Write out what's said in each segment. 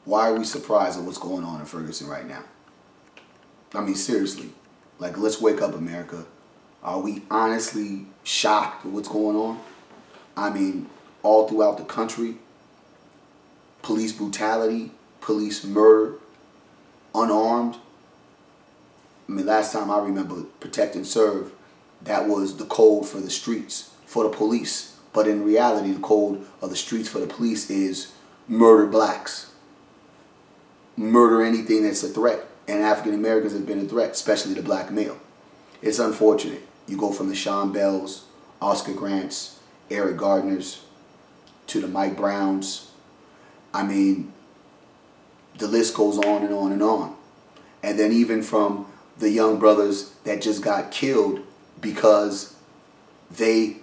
Why are we surprised at what's going on in Ferguson right now? I mean, seriously. Like, let's wake up, America. Are we honestly shocked at what's going on? I mean, all throughout the country, police brutality, police murder, unarmed. I mean, last time I remember, protect and serve, that was the code for the streets, for the police. But in reality, the code of the streets for the police is murder blacks. Murder anything that's a threat. And African Americans have been a threat, especially the black male. It's unfortunate. You go from the Sean Bells, Oscar Grants, Eric Gardners, to the Mike Browns. I mean, the list goes on and on and on. And then even from the young brothers that just got killed because they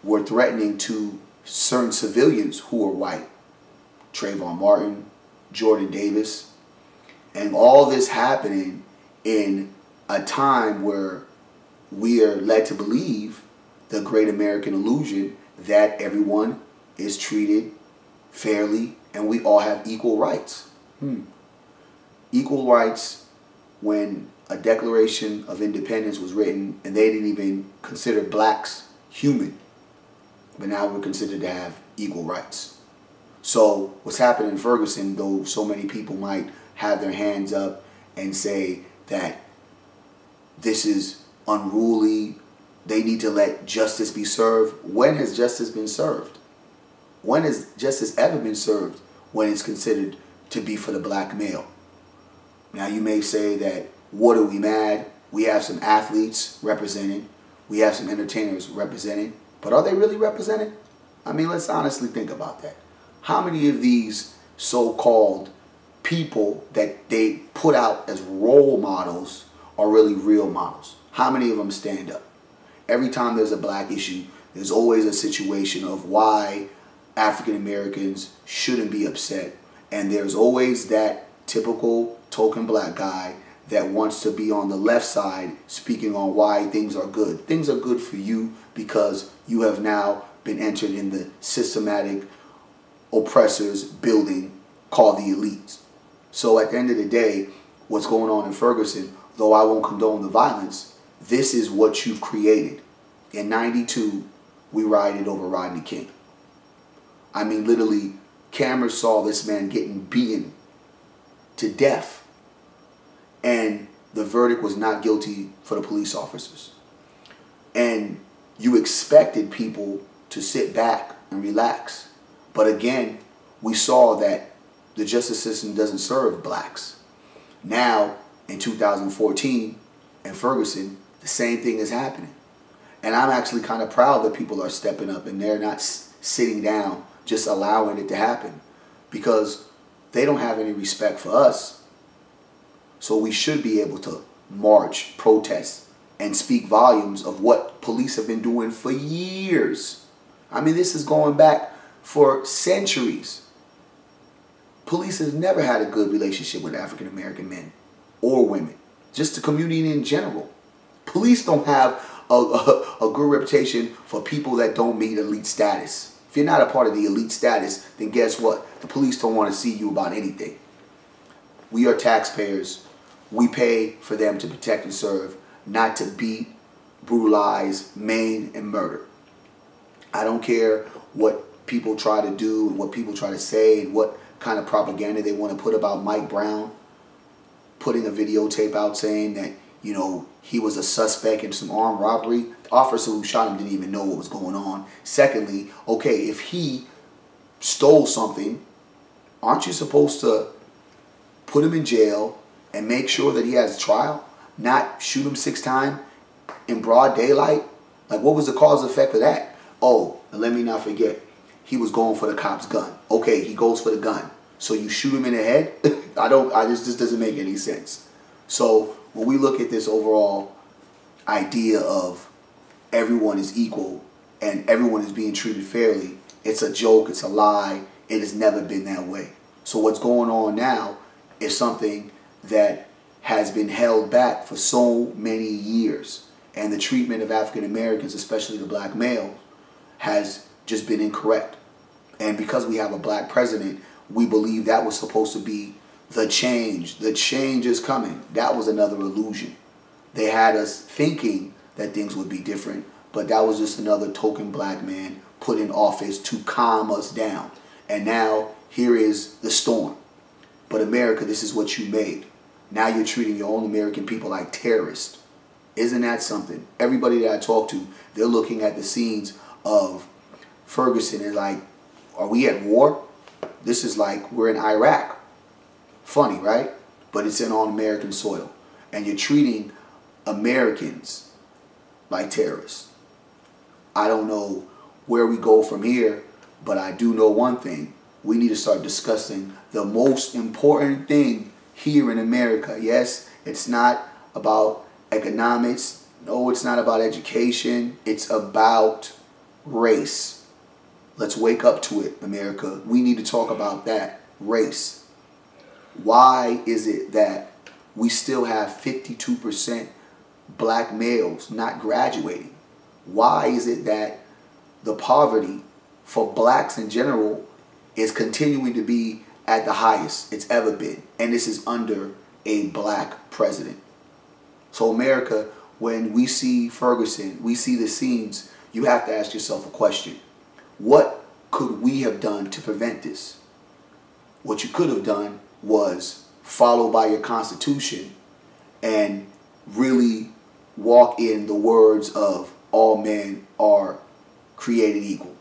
were threatening to certain civilians who were white. Trayvon Martin, Jordan Davis. And all this happening in a time where we are led to believe the great American illusion that everyone is treated fairly and we all have equal rights. Equal rights when a Declaration of Independence was written and they didn't even consider blacks human. But now we're considered to have equal rights. So what's happening in Ferguson, though so many people might have their hands up and say that this is unruly, they need to let justice be served. When has justice been served? When has justice ever been served when it's considered to be for the black male? Now you may say that, what are we mad? We have some athletes representing. We have some entertainers representing. But are they really represented? I mean, let's honestly think about that. How many of these so-called people that they put out as role models are really real models? How many of them stand up? Every time there's a black issue, there's always a situation of why African Americans shouldn't be upset. And there's always that typical token black guy that wants to be on the left side speaking on why things are good. Things are good for you because you have now been entered in the systematic oppressors building called the elites. So at the end of the day, what's going on in Ferguson, though I won't condone the violence, this is what you've created. In '92, we rioted over Rodney King. I mean, literally, cameras saw this man getting beaten to death. And the verdict was not guilty for the police officers. And you expected people to sit back and relax. But again, we saw that the justice system doesn't serve blacks. Now, in 2014, in Ferguson, the same thing is happening. And I'm actually kind of proud that people are stepping up and they're not sitting down, just allowing it to happen. Because they don't have any respect for us. So we should be able to march, protest, and speak volumes of what police have been doing for years. I mean, this is going back for centuries. Police has never had a good relationship with African American men or women, just the community in general. Police don't have a good reputation for people that don't meet elite status. If you're not a part of the elite status, then guess what? The police don't want to see you about anything. We are taxpayers. We pay for them to protect and serve, not to beat, brutalize, maim, and murder. I don't care what people try to do and what people try to say and what kind of propaganda they want to put about Mike Brown, putting a videotape out saying that, you know, he was a suspect in some armed robbery. The officer who shot him didn't even know what was going on. Secondly, okay, if he stole something, aren't you supposed to put him in jail and make sure that he has a trial, not shoot him 6 times in broad daylight? Like, what was the cause and effect of that? Oh, and let me not forget, he was going for the cop's gun. Okay, he goes for the gun. So you shoot him in the head? This doesn't make any sense. So when we look at this overall idea of everyone is equal and everyone is being treated fairly, it's a joke, it's a lie. It has never been that way. So what's going on now is something that has been held back for so many years. And the treatment of African Americans, especially the black male, has just been incorrect. And because we have a black president, we believe that was supposed to be the change. The change is coming. That was another illusion. They had us thinking that things would be different, but that was just another token black man put in office to calm us down. And now here is the storm. But America, this is what you made. Now you're treating your own American people like terrorists. Isn't that something? Everybody that I talk to, they're looking at the scenes of Ferguson and like, are we at war? This is like we're in Iraq. Funny, right? But it's on American soil. And you're treating Americans like terrorists. I don't know where we go from here, but I do know one thing. We need to start discussing the most important thing here in America. Yes, it's not about economics. No, it's not about education. It's about race. Let's wake up to it, America. We need to talk about that, race. Why is it that we still have 52% black males not graduating? Why is it that the poverty for blacks in general is continuing to be at the highest it's ever been? And this is under a black president. So America, when we see Ferguson, we see the scenes, you have to ask yourself a question. What could we have done to prevent this? What you could have done was follow by your Constitution and really walk in the words of all men are created equal.